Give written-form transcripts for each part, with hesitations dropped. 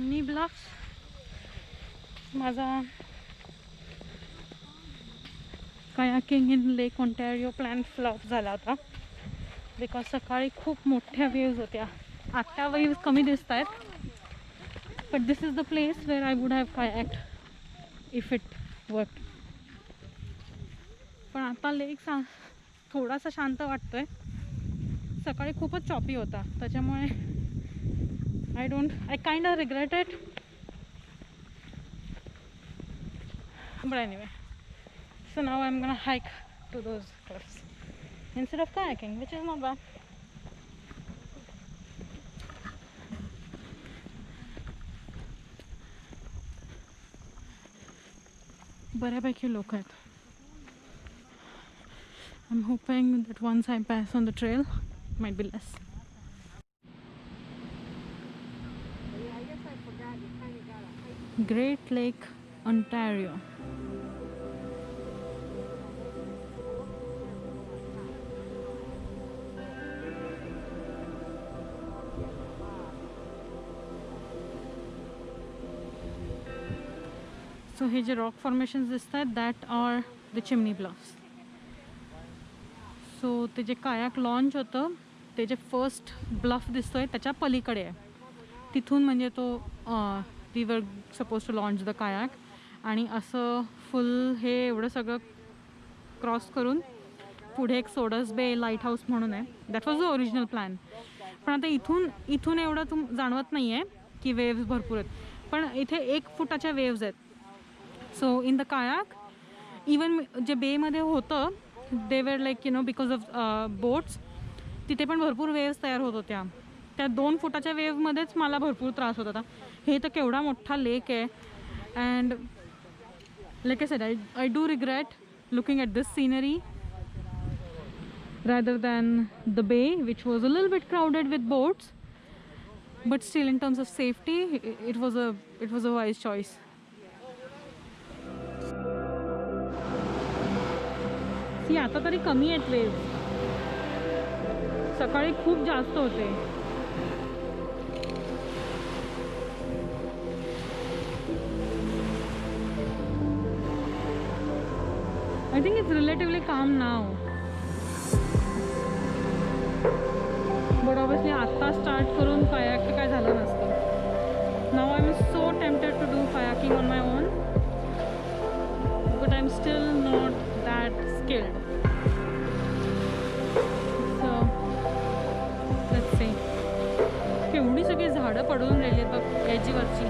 Chimney bluffs माझा kayaking इन lake Ontario plan flop झाला होता बिकॉज सकाळी खूप मोठ्या वेव्ज होत्या. आता वेव्ज कमी दिसत आहेत but this is the place where I would have kayaked if it work. पण आता लेक थोडासा शांत वाटतोय. सकाळी खूपच चॉपी होता त्याच्यामुळे I kind of regret it. But anyway, so now I'm gonna hike to those cliffs instead of kayaking, which is not bad. बऱ्यापैकी लोक आहेत. I'm hoping that once I pass on the trail, it might be less. Great Lake, Ontario. So हे जे rock formations दिसत आहेत that are the chimney bluffs. So ते जे कायाक launch होतं ते जे फर्स्ट ब्लफ दिसतोय त्याच्या पलीकडे आहे. तिथून म्हणजे तो we were suppose to launch the kayak आणि असं फुल हे एवढं सगळं क्रॉस करून पुढे एक सोडस बे लाईट हाऊस म्हणून आहे. That was the original plan. पण आता इथून एवढं जाणवत नाही आहे की वेव्ज भरपूर आहेत पण इथे 1 फुटाच्या वेव्ज आहेत. सो इन द कायाक इवन जे बेमध्ये होतं they were like you no because of boats तिथे पण भरपूर वेव्स तयार होत होत्या. त्या 2 फुटाच्या वेव्हमध्येच मला भरपूर त्रास होत होता. हे तर केवढा मोठा लेक आहे and like I said I do regret looking at this scenery rather than the bay which was a little bit crowded with boats, but still in terms of safety it was a wise choice. See आता तरी कमी आहेत waves. सकाळी खूप जास्त होते. I think it's relatively calm now. But obviously आता start करून कायाक काय झालं नसतं. Now I'm so tempted to do kayaking on my own, but I'm still not that skilled. So let's see. केवढी सगळी झाडं पडून राहिली आहेत बघ एजीवरची.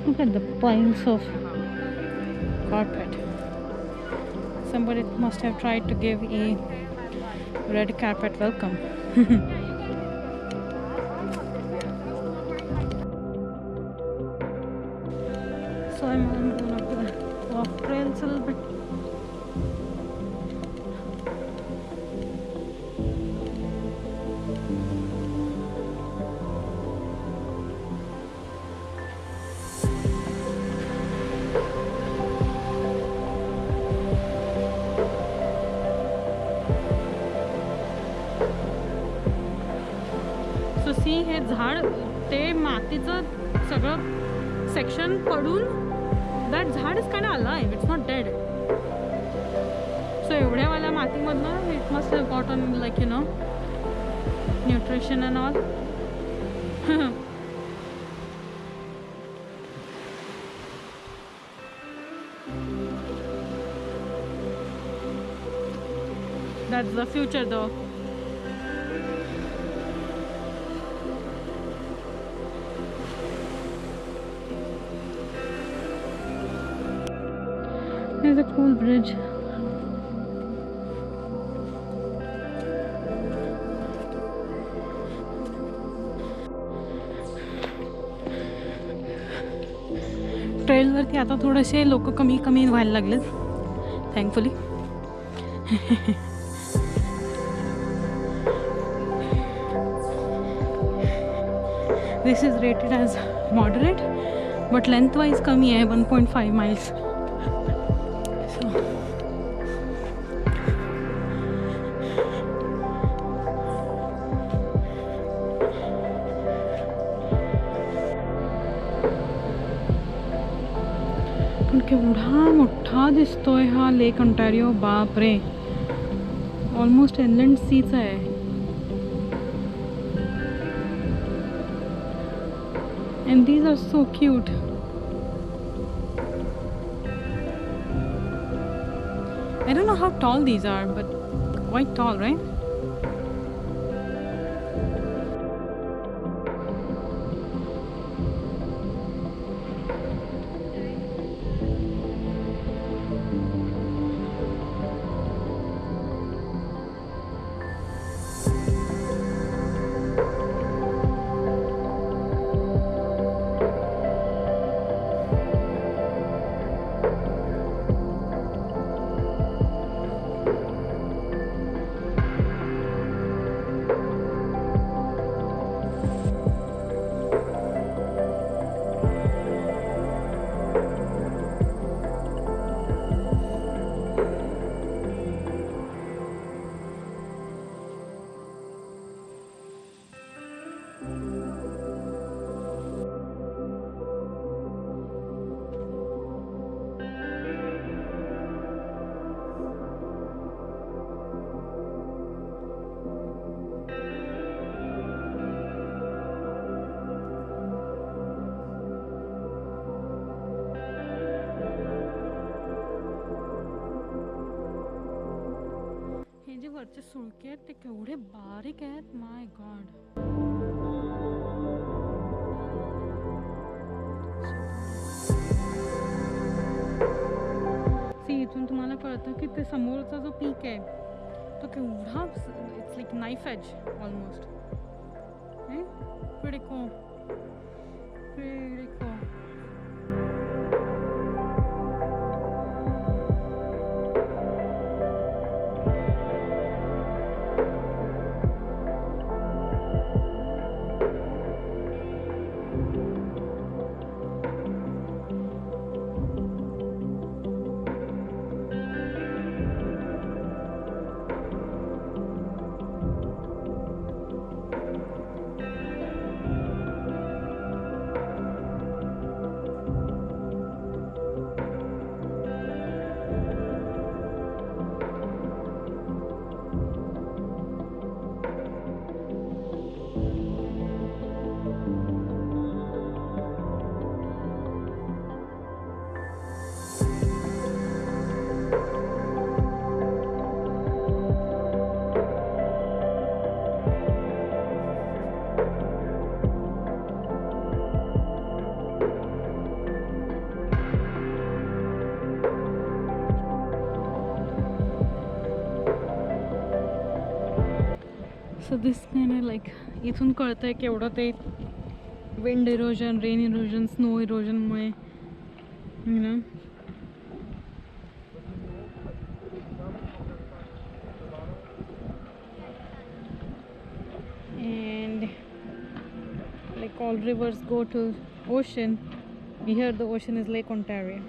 Look at the piles of carpet. Somebody must have tried to give a red carpet welcome. So I'm on one of the off trails a little bit. सी हे झाड ते मातीचं सगळं सेक्शन पडून दॅट झाड is kind of alive. It's not dead. So एवढ्यावाल्या मातीमधनं it must have gotten like you know nutrition and all. That's the future though. There's a cool bridge. ट्रेलवरती आता थोडेसे लोक कमी व्हायला लागलेत thankfully. This is rated as moderate, but lengthwise कमी आहे 1.5 miles. पण केवढा मोठा दिसतोय हा लेक ऑन्टारियो, बाप रे. ऑलमोस्ट इनलँड सीच आहे. And these are so cute. I don't know how tall these are, but quite tall, right? हे जे वरचे सुळके आहेत ते केवढे बारीक आहेत, माय गॉड. सी इथून तुम्हाला कळतं की ते समोरचा जो पीक आहे तो केवढा, it's like knife edge almost. Pretty cool. Pretty cool. So this kind of like इथून कळतंय केवढं ते wind erosion, rain erosion, snow इरोजनमुळे, you know. And like all rivers go to ocean, here the ocean is Lake Ontario.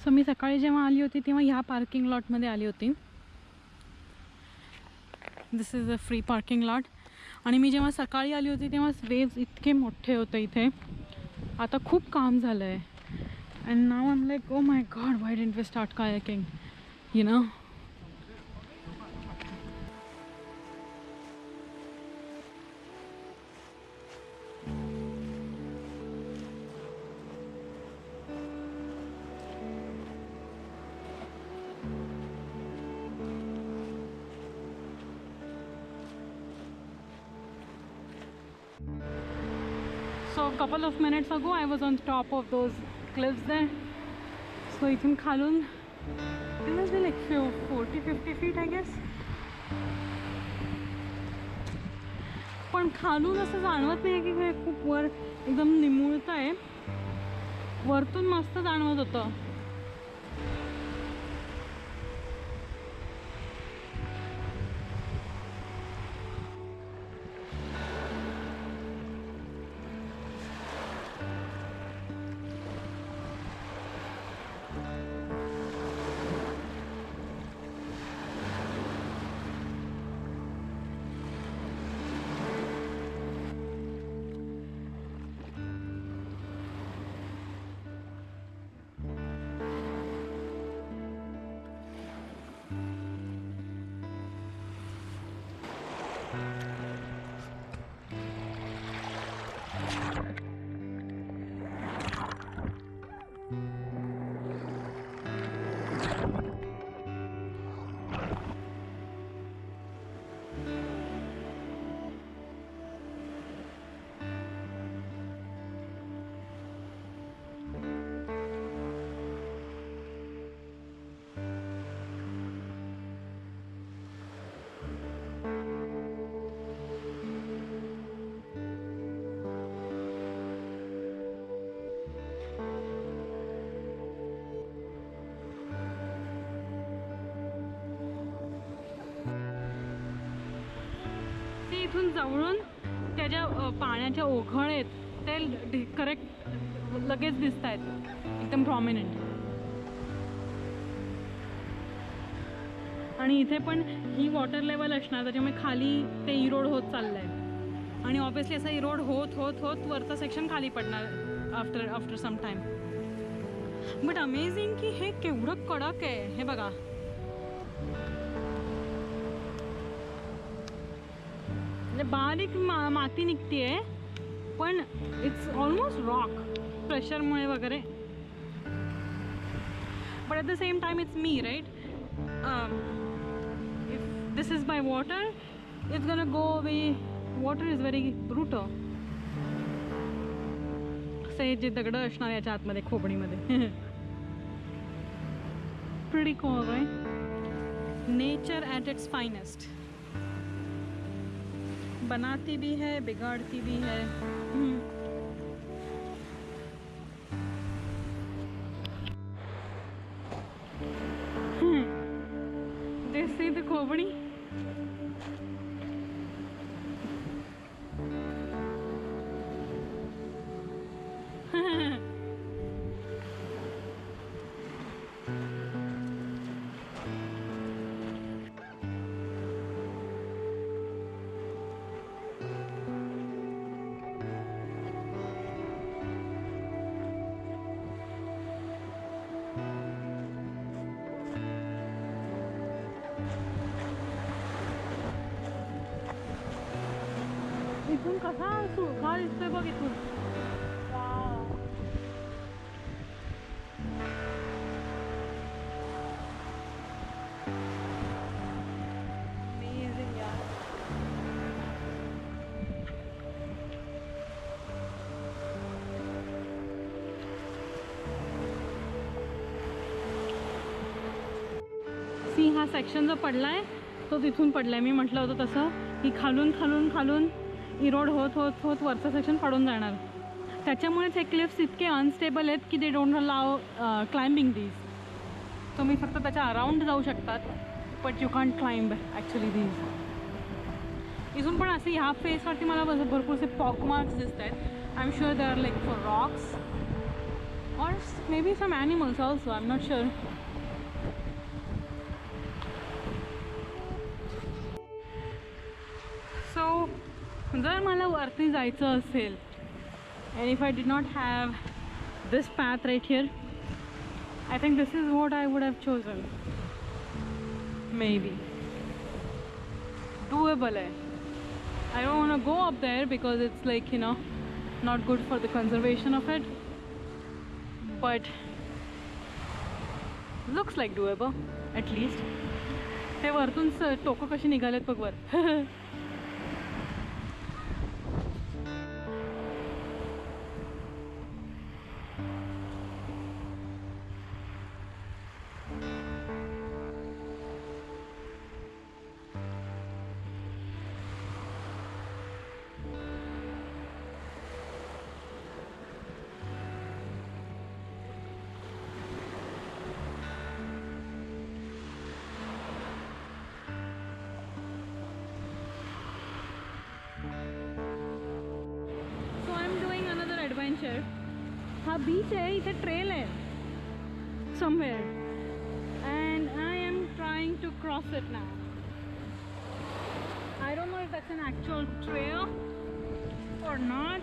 सो मी सकाळी जेव्हा आली होती तेव्हा ह्या पार्किंग लॉटमध्ये आली होती. This is a free parking lot. आणि मी जेव्हा सकाळी आली होती तेव्हा वेव्स इतके मोठे होते इथे. आता खूप काम झालं आहे. And now I am like, oh my God, why didn't we start kayaking, you know. So a couple of minutes ago I was on top of those cliffs there. So इथून खालून it must be like 40-50 feet I guess. पण खालून असं जाणवत नाही की हे खूप वर एकदम निमुळत आहे. वरतून मस्त जाणवत होतं. इथून जवळून त्याच्या पाण्याच्या ओघळ आहेत ते करेक्ट लगेच दिसत आहेत, एकदम प्रॉमिनंट. आणि इथे पण ही वॉटर लेवल असणार, त्याच्यामुळे खाली ते इरोड होत चाललं आहे. आणि ऑब्विसली असं इरोड होत होत होत वरचं सेक्शन खाली पडणार after some time. But amazing की हे केवढं कडक आहे. हे बघा, बारीक माती निघतीये पण इट्स ऑलमोस्ट रॉक प्रेशरमुळे वगैरे. But at the same time it's me right. If this is by water it's gonna go away. Water is very brutal. असे जे दगड असणार याच्या आतमध्ये खोबणीमध्ये. Pretty cool right. Nature at its finest. बनाती भी है, बिगाड़ती भी है. जैसे तो खोपड़ी इथून कसा सुळका दिसतोय बघ इथून. अमेजिंग यार. सी हा सेक्शन जो पडलाय तो तिथून पडलाय. मी म्हटलं होतं तसं की खालून खालून खालून इरोड होत होत होत वरचं सेक्शन पडून जाणार. त्याच्यामुळेच हे क्लिफ्स इतके अनस्टेबल आहेत की दे डोंट अलाव क्लाइम्बिंग दीज. तुम्ही फक्त त्याच्या अराउंड जाऊ शकतात but you can't climb actually these. इथून पण असे ह्या फेसवरती मला भरपूरसे पॉक मार्क्स दिसत आहेत. I am sure they are like for rocks or maybe some animals also, I'm not sure. So जर मला वरती जायचं असेल, and if I did not have this path right here, I think this is what I would have chosen. Maybe doable hai. I don't want to go up there because it's like, you know, not good for the conservation of it, but looks like doable at least. ते वरतून टोकं कशी निघालेत बघ वर. हा बीच आहे, इथे trail आहे somewhere and I am trying to cross it now. I don't know if that's an actual trail or not,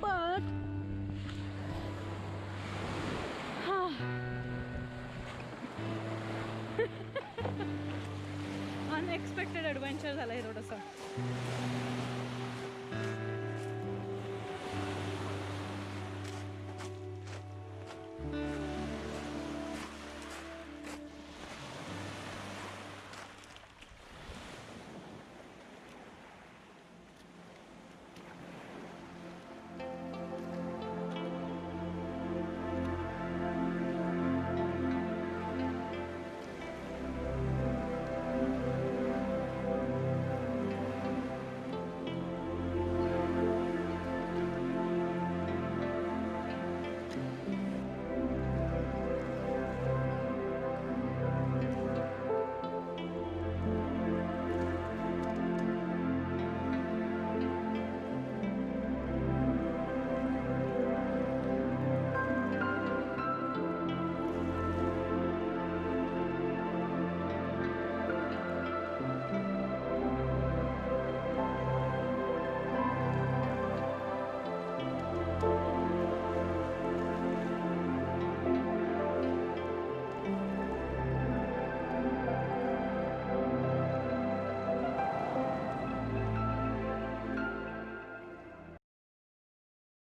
but unexpected adventure झाला हे थोडंसं.